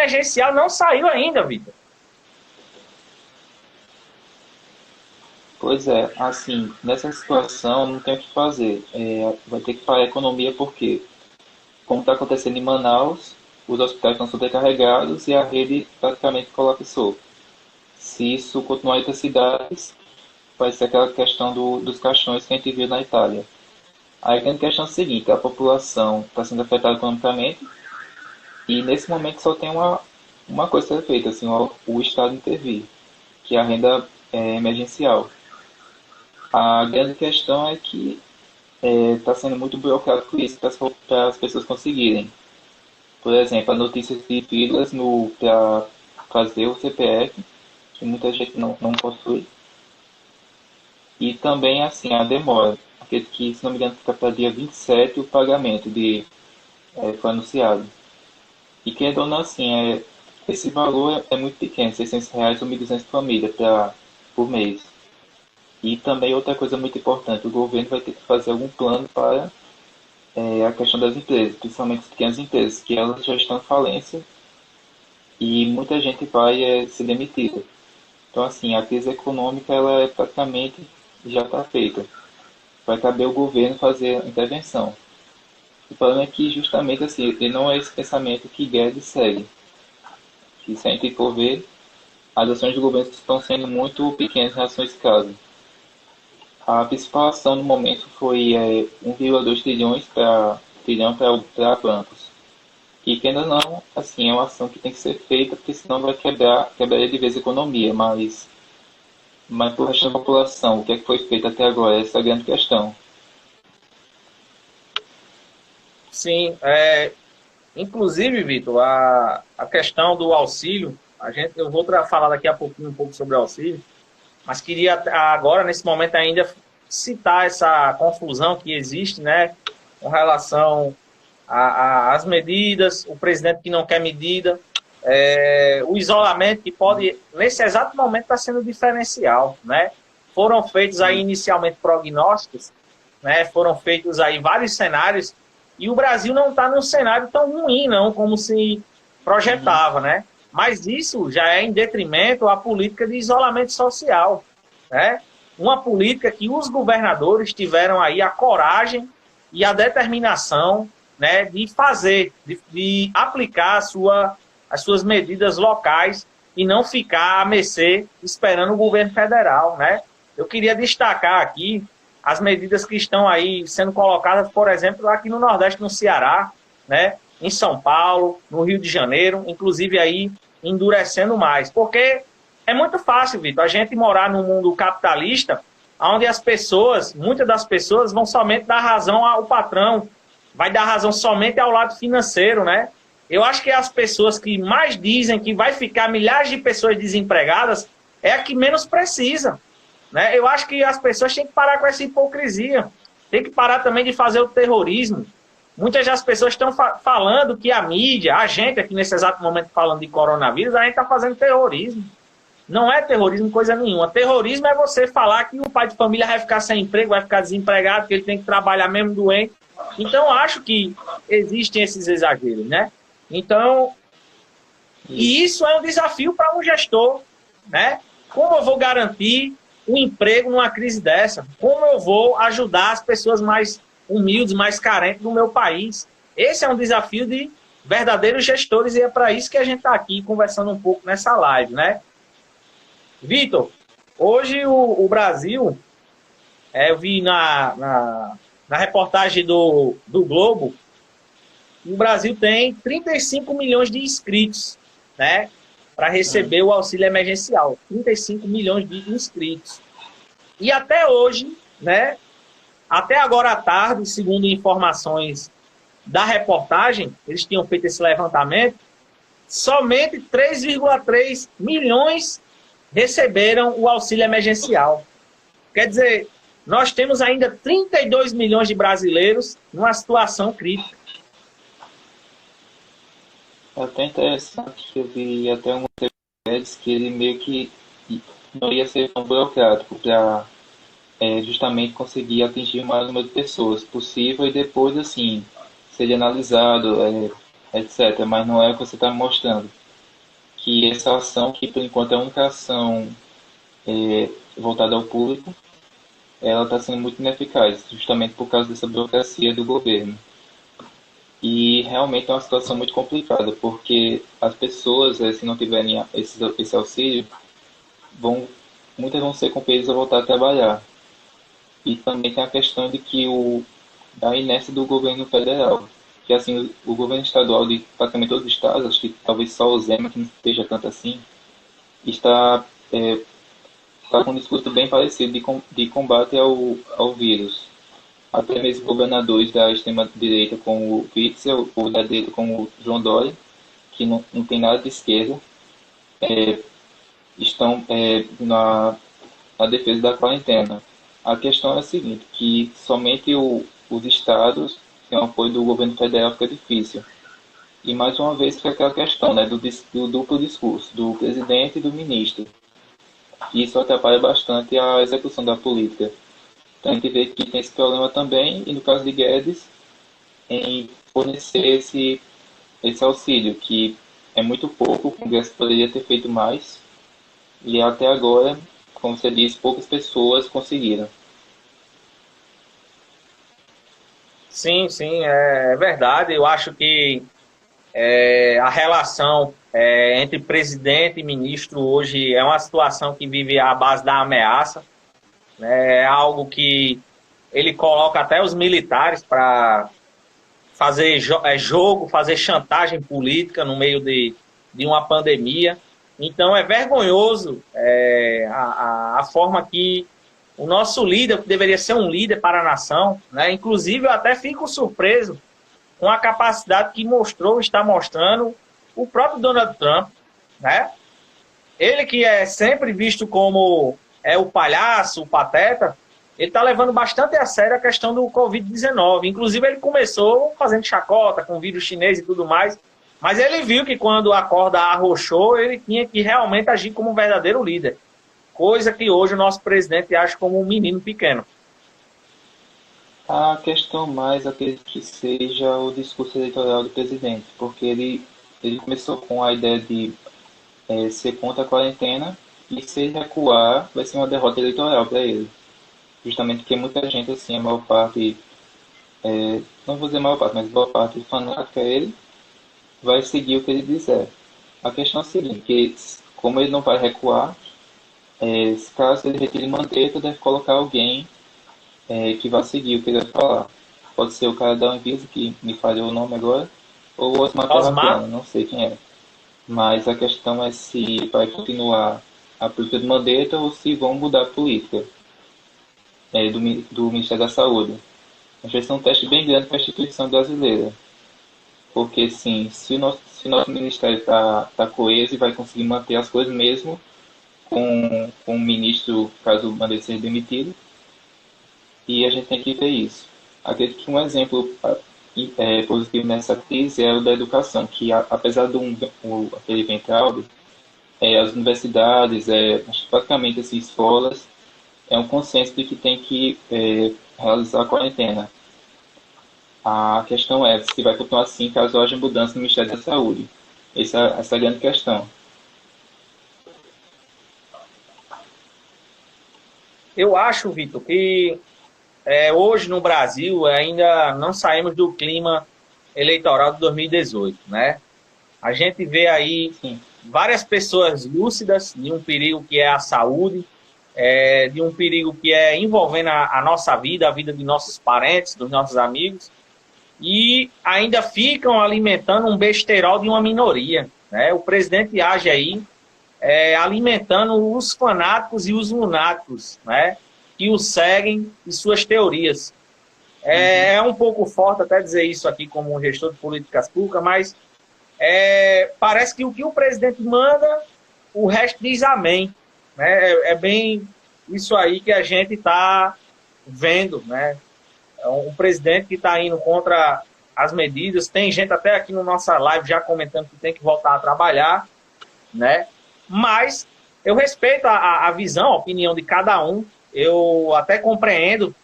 emergencial não saiu ainda, Vitor. Pois é, assim, nessa situação não tem o que fazer. Vai ter que parar a economia porque, como está acontecendo em Manaus, os hospitais estão sobrecarregados e a rede praticamente colapsou. Se isso continuar em outras cidades, vai ser aquela questão dos caixões que a gente viu na Itália. Aí a grande questão é a seguinte, a população está sendo afetada economicamente e nesse momento só tem uma coisa a ser feita, assim, o Estado intervir, que é a renda emergencial. A grande questão é que está sendo muito burocrático isso para as pessoas conseguirem. Por exemplo, a notícia de filas para fazer o CPF, que muita gente não possui. E também, assim, a demora. Porque, se não me engano, fica para dia 27 o pagamento foi anunciado. E querendo ou não, assim, esse valor é muito pequeno, R$ 600 ou 1.200 família por mês. E também outra coisa muito importante, o governo vai ter que fazer algum plano para a questão das empresas, principalmente as pequenas empresas, que elas já estão em falência e muita gente vai ser demitida. Então, assim, a crise econômica ela praticamente já está feita. Vai caber ao governo fazer a intervenção. O problema é que justamente assim, ele não é esse pensamento que Guedes segue. Que se a gente for ver, as ações do governo estão sendo muito pequenas em relação a esse caso. A principal ação no momento foi 1,2 trilhão para bancos. E que ainda não, assim, é uma ação que tem que ser feita, porque senão vai quebrar de vez a economia, mas para o resto da população, o que é que foi feito até agora? Essa é a grande questão. Sim, inclusive, Vitor, a questão do auxílio, eu vou falar daqui a pouquinho um pouco sobre o auxílio, mas queria agora, nesse momento ainda, citar essa confusão que existe, né, com relação às medidas, o presidente que não quer medida, o isolamento que pode, nesse exato momento, está sendo diferencial, né? Foram feitos aí inicialmente prognósticos, né? Foram feitos aí vários cenários e o Brasil não está num cenário tão ruim, não, como se projetava, né? Mas isso já é em detrimento à política de isolamento social, né? Uma política que os governadores tiveram aí a coragem e a determinação, né, de fazer, de aplicar as suas medidas locais e não ficar a mercê esperando o governo federal, né? Eu queria destacar aqui as medidas que estão aí sendo colocadas, por exemplo, aqui no Nordeste, no Ceará, né, em São Paulo, no Rio de Janeiro, inclusive aí endurecendo mais. Porque é muito fácil, Vitor, a gente morar num mundo capitalista, onde as pessoas, muitas das pessoas, vão somente dar razão ao patrão, vai dar razão somente ao lado financeiro, né? Eu acho que as pessoas que mais dizem que vai ficar milhares de pessoas desempregadas é a que menos precisa, né? Eu acho que as pessoas têm que parar com essa hipocrisia, tem que parar também de fazer o terrorismo. Muitas das pessoas estão falando que a mídia, a gente aqui nesse exato momento falando de coronavírus, a gente está fazendo terrorismo. Não é terrorismo coisa nenhuma. Terrorismo é você falar que o pai de família vai ficar sem emprego, vai ficar desempregado, que ele tem que trabalhar mesmo doente. Então, acho que existem esses exageros, né? Então, e isso é um desafio para um gestor, né? Como eu vou garantir um emprego numa crise dessa? Como eu vou ajudar as pessoas mais humildes, mais carentes do meu país? Esse é um desafio de verdadeiros gestores e é para isso que a gente está aqui conversando um pouco nessa live, né? Vitor, hoje o Brasil, eu vi na reportagem do Globo, o Brasil tem 35 milhões de inscritos, né, para receber o auxílio emergencial. 35 milhões de inscritos. E até hoje, né, até agora à tarde, segundo informações da reportagem, eles tinham feito esse levantamento, somente 3,3 milhões receberam o auxílio emergencial. Quer dizer, nós temos ainda 32 milhões de brasileiros numa situação crítica. É até interessante que eu vi até um Guedes que ele meio que não ia ser tão burocrático para justamente conseguir atingir o maior número de pessoas possível e depois, assim, seria analisado, etc. Mas não é o que você está me mostrando. que essa ação, que por enquanto é a única ação voltada ao público, ela está sendo muito ineficaz, justamente por causa dessa burocracia do governo. E realmente é uma situação muito complicada, porque as pessoas, se não tiverem esse auxílio, muitas vão ser compelidas a voltar a trabalhar. E também tem a questão de que da inércia do governo federal, que assim, o governo estadual de praticamente todos os estados, acho que talvez só o Zema, que não esteja tanto assim, está, está com um discurso bem parecido de combate ao vírus. Até mesmo governadores da extrema-direita, como o Witzel, ou da direita, como o João Dória, que não tem nada de esquerda, estão na defesa da quarentena. A questão é a seguinte, que somente os estados têm o apoio do governo federal, fica difícil. E mais uma vez fica aquela questão, né, do duplo discurso, do presidente e do ministro. E isso atrapalha bastante a execução da política. Então a gente vê que tem esse problema também, e no caso de Guedes, em fornecer esse auxílio, que é muito pouco, o Congresso poderia ter feito mais, e até agora, como você disse, poucas pessoas conseguiram. Sim, sim, é verdade. Eu acho que a relação entre presidente e ministro hoje é uma situação que vive à base da ameaça, né? É algo que ele coloca até os militares para fazer jogo, fazer chantagem política no meio de uma pandemia. Então é vergonhoso a forma que o nosso líder, que deveria ser um líder para a nação, né? Inclusive eu até fico surpreso com a capacidade que está mostrando o próprio Donald Trump, né? Ele que é sempre visto como o palhaço, o pateta, ele está levando bastante a sério a questão do Covid-19. Inclusive, ele começou fazendo chacota com vírus chinês e tudo mais, mas ele viu que quando a corda arrochou, ele tinha que realmente agir como um verdadeiro líder. Coisa que hoje o nosso presidente acha como um menino pequeno. A questão mais acredito que seja o discurso eleitoral do presidente, porque ele começou com a ideia de ser contra a quarentena, e se ele recuar, vai ser uma derrota eleitoral para ele. Justamente porque muita gente, assim, a maior parte, não vou dizer a maior parte, mas a maior parte fanática a ele, vai seguir o que ele disser. A questão é a seguinte, que como ele não vai recuar, caso ele retire Mandetta, deve colocar alguém que vai seguir o que ele vai falar. Pode ser o cara da Anvisa, que me falhou o nome agora, ou o Osmar Terraplanano, não sei quem é. Mas a questão é se vai continuar a política de Mandetta ou se vão mudar a política do Ministério da Saúde. Acho que esse é um teste bem grande para a instituição brasileira. Porque, sim, se o nosso Ministério está coeso e vai conseguir manter as coisas mesmo com o ministro, caso o Mandetta seja demitido, e a gente tem que ver isso. Acredito que um exemplo positivo nessa crise é o da educação, que apesar aquele ventral, as universidades, praticamente assim, escolas, é um consenso de que tem que realizar a quarentena. A questão é se vai continuar assim caso haja mudança no Ministério da Saúde. Essa é a grande questão. Eu acho, Vitor, que hoje no Brasil ainda não saímos do clima eleitoral de 2018, né? A gente vê aí Sim. várias pessoas lúcidas de um perigo que é a saúde, de um perigo que é envolvendo a nossa vida, a vida de nossos parentes, dos nossos amigos, e ainda ficam alimentando um besterol de uma minoria, né? O presidente age aí alimentando os fanáticos e os lunáticos, né? Que o seguem e suas teorias. É um pouco forte até dizer isso aqui como um gestor de políticas públicas, mas parece que o que o presidente manda, o resto diz amém. Né? É bem isso aí que a gente está vendo. Né? É um presidente que está indo contra as medidas. Tem gente até aqui na nossa live já comentando que tem que voltar a trabalhar. Né? Mas eu respeito a visão, a opinião de cada um. Eu até compreendo.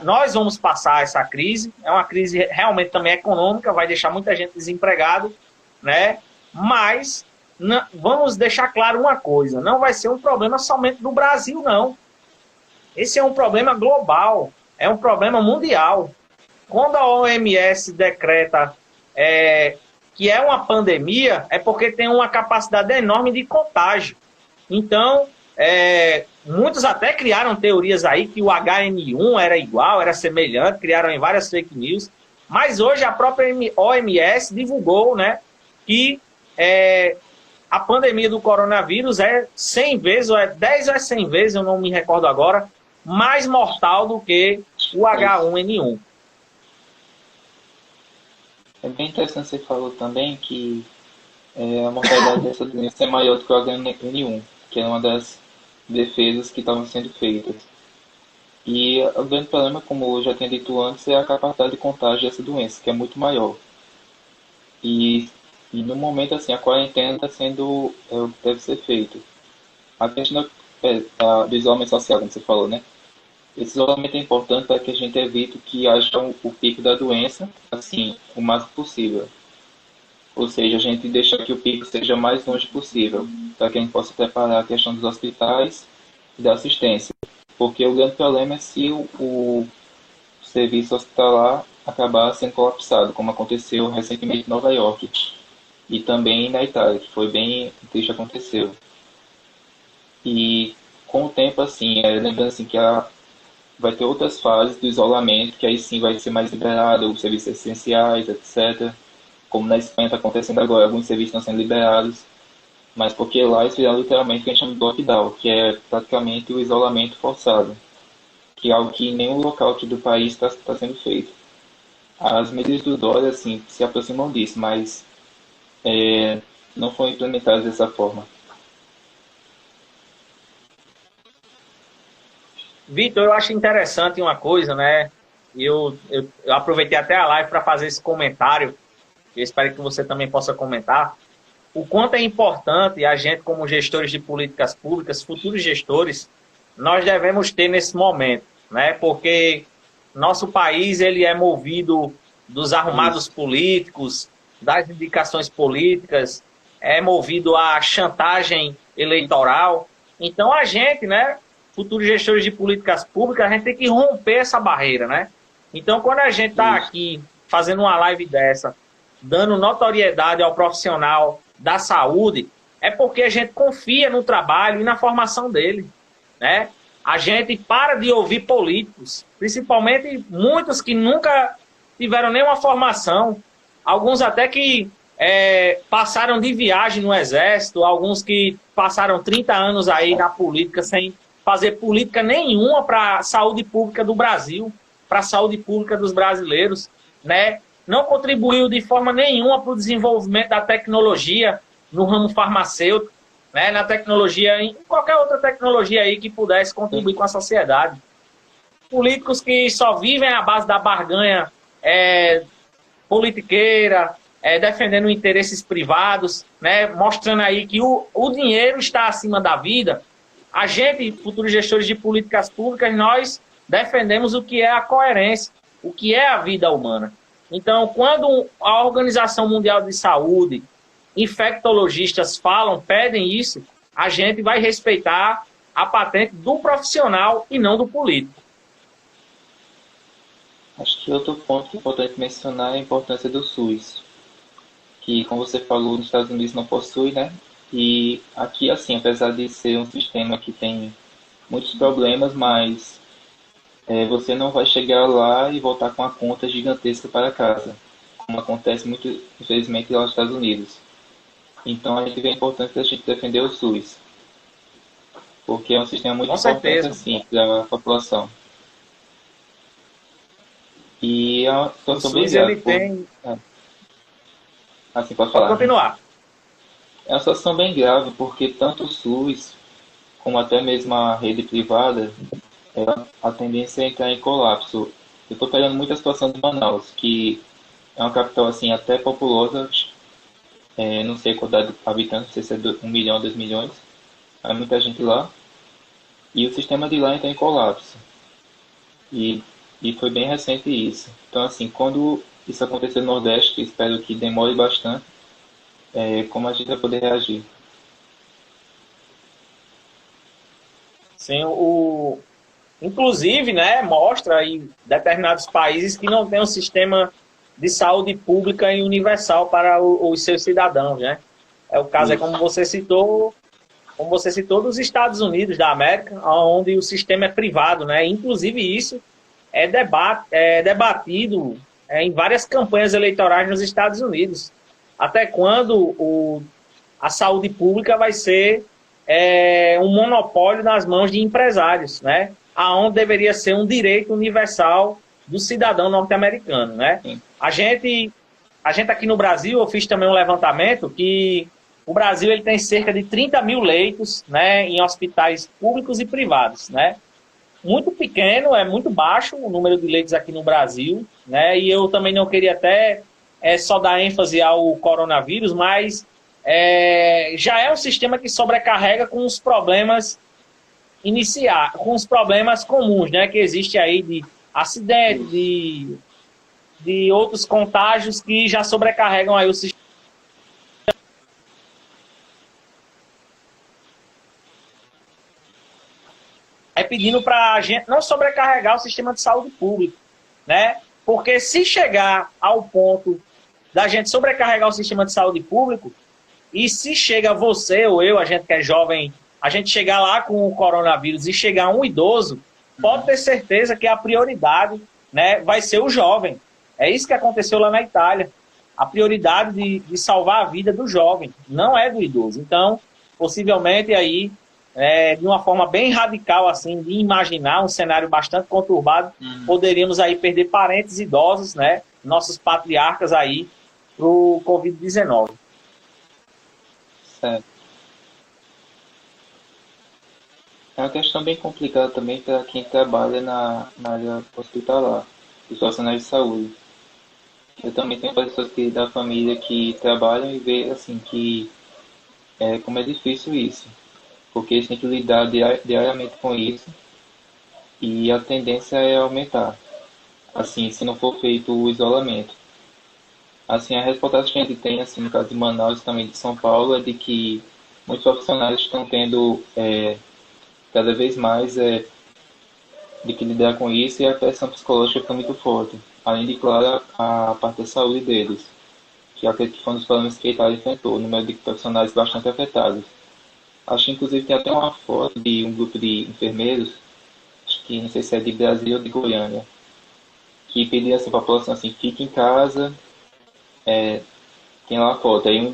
Nós vamos passar essa crise. É uma crise realmente também econômica, vai deixar muita gente desempregado, né? Mas vamos deixar claro uma coisa, não vai ser um problema somente do Brasil, não. Esse é um problema global, é um problema mundial. Quando a OMS decreta que é uma pandemia, é porque tem uma capacidade enorme de contágio. Então, muitos até criaram teorias aí que o HN1 era igual, era semelhante, criaram em várias fake news, mas hoje a própria OMS divulgou, né, que a pandemia do coronavírus é 100 vezes, ou é 10 ou é 100 vezes, eu não me recordo agora, mais mortal do que o H1N1. É bem interessante você falou também que a mortalidade dessa doença é maior do que o H1N1, que é uma das defesas que estavam sendo feitas. E o grande problema, como eu já tinha dito antes, é a capacidade de contágio dessa doença, que é muito maior. E no momento, assim, a quarentena está sendo o que deve ser feito. A questão do isolamento social, como você falou, né? Esse isolamento é importante para que a gente evite que haja o pico da doença, assim, o mais possível. Ou seja, a gente deixa que o pico seja mais longe possível, para que a gente possa preparar a questão dos hospitais e da assistência. Porque o grande problema é se o serviço hospitalar acabar sendo colapsado, como aconteceu recentemente em Nova York e também na Itália, que foi bem triste aconteceu. E com o tempo, assim, lembrando assim, que vai ter outras fases do isolamento, que aí sim vai ser mais liberado, os serviços essenciais, etc. Como na Espanha está acontecendo agora, alguns serviços estão sendo liberados, mas porque lá eles fizeram literalmente o que a gente chama de lockdown, que é praticamente o isolamento forçado, que é algo que em nenhum local aqui do país está sendo feito. As medidas do Dória, assim, se aproximam disso, mas não foram implementadas dessa forma. Vitor, eu acho interessante uma coisa, né? Eu aproveitei até a live para fazer esse comentário. Eu espero que você também possa comentar. O quanto é importante a gente, como gestores de políticas públicas, futuros gestores, nós devemos ter nesse momento, né? Porque nosso país ele é movido dos arrumados políticos, das indicações políticas, é movido à chantagem eleitoral. Então a gente, né, futuros gestores de políticas públicas, a gente tem que romper essa barreira, né? Então quando a gente está aqui fazendo uma live dessa, dando notoriedade ao profissional da saúde, é porque a gente confia no trabalho e na formação dele, né? A gente para de ouvir políticos, principalmente muitos que nunca tiveram nenhuma formação, alguns até que passaram de viagem no exército, alguns que passaram 30 anos aí na política sem fazer política nenhuma para a saúde pública do Brasil, para a saúde pública dos brasileiros, né? Não contribuiu de forma nenhuma para o desenvolvimento da tecnologia no ramo farmacêutico, né? Na tecnologia, em qualquer outra tecnologia aí que pudesse contribuir com a sociedade. Políticos que só vivem à base da barganha politiqueira, defendendo interesses privados, né? Mostrando aí que o dinheiro está acima da vida. A gente, futuros gestores de políticas públicas, nós defendemos o que é a coerência, o que é a vida humana. Então, quando a Organização Mundial de Saúde, infectologistas falam, pedem isso, a gente vai respeitar a patente do profissional e não do político. Acho que outro ponto que é importante mencionar é a importância do SUS, que, como você falou, nos Estados Unidos não possui, né? E aqui, assim, apesar de ser um sistema que tem muitos problemas, mas você não vai chegar lá e voltar com a conta gigantesca para casa, como acontece muito, infelizmente, lá nos Estados Unidos. Então, a gente vê a importância da gente defender o SUS, porque é um sistema muito importante, assim, para a população. E é uma situação bem grave. Ele tem... Assim, pode falar. Pode continuar. É uma situação bem grave, porque tanto o SUS, como até mesmo a rede privada, a tendência é entrar em colapso. Eu estou pegando muito a situação de Manaus, que é uma capital assim, até populosa, não sei a quantidade de habitantes, não sei se é 1 milhão, 2 milhões, há muita gente lá, e o sistema de lá entra em colapso. E foi bem recente isso. Então, assim, quando isso acontecer no Nordeste, que espero que demore bastante, como a gente vai poder reagir. Sim, inclusive, né, mostra aí determinados países que não têm um sistema de saúde pública e universal para os seus cidadãos, né? É o caso, é Isso. como você citou, dos Estados Unidos da América, onde o sistema é privado, né? Inclusive isso é debatido em várias campanhas eleitorais nos Estados Unidos. Até quando a saúde pública vai ser um monopólio nas mãos de empresários, né? Aonde deveria ser um direito universal do cidadão norte-americano, né? Sim. A gente aqui no Brasil, eu fiz também um levantamento que o Brasil ele tem cerca de 30 mil leitos, né, em hospitais públicos e privados, né? Muito pequeno, é muito baixo o número de leitos aqui no Brasil, né? E eu também não queria até só dar ênfase ao coronavírus, mas já é um sistema que sobrecarrega com os problemas com os problemas comuns, né? Que existe aí de acidente, Isso. de outros contágios que já sobrecarregam aí o sistema. É pedindo para a gente não sobrecarregar o sistema de saúde público, né? Porque se chegar ao ponto da gente sobrecarregar o sistema de saúde público, e se chega você ou eu, a gente que é jovem, a gente chegar lá com o coronavírus e chegar um idoso, pode ter certeza que a prioridade, né, vai ser o jovem. É isso que aconteceu lá na Itália. A prioridade de salvar a vida do jovem, não é do idoso. Então, possivelmente aí, de uma forma bem radical, assim, de imaginar um cenário bastante conturbado, poderíamos aí perder parentes idosos, né, nossos patriarcas aí, para o Covid-19. Certo. É uma questão bem complicada também para quem trabalha na área hospitalar, os profissionais de saúde. Eu também tenho pessoas da família que trabalham e vê assim que como é difícil isso, porque eles têm que lidar diariamente com isso e a tendência é aumentar, assim, se não for feito o isolamento. Assim, a reportagem que a gente tem, assim, no caso de Manaus e também de São Paulo, é de que muitos profissionais estão tendo cada vez mais de que lidar com isso e a pressão psicológica fica muito forte. Além de, claro, a parte da saúde deles, que acredito que foi um dos problemas que a Itália enfrentou, o número de profissionais bastante afetados. Acho que inclusive tem até uma foto de um grupo de enfermeiros, acho que não sei se é de Brasília ou de Goiânia, que pedia assim, para a população assim, fique em casa, tem lá a foto. Aí um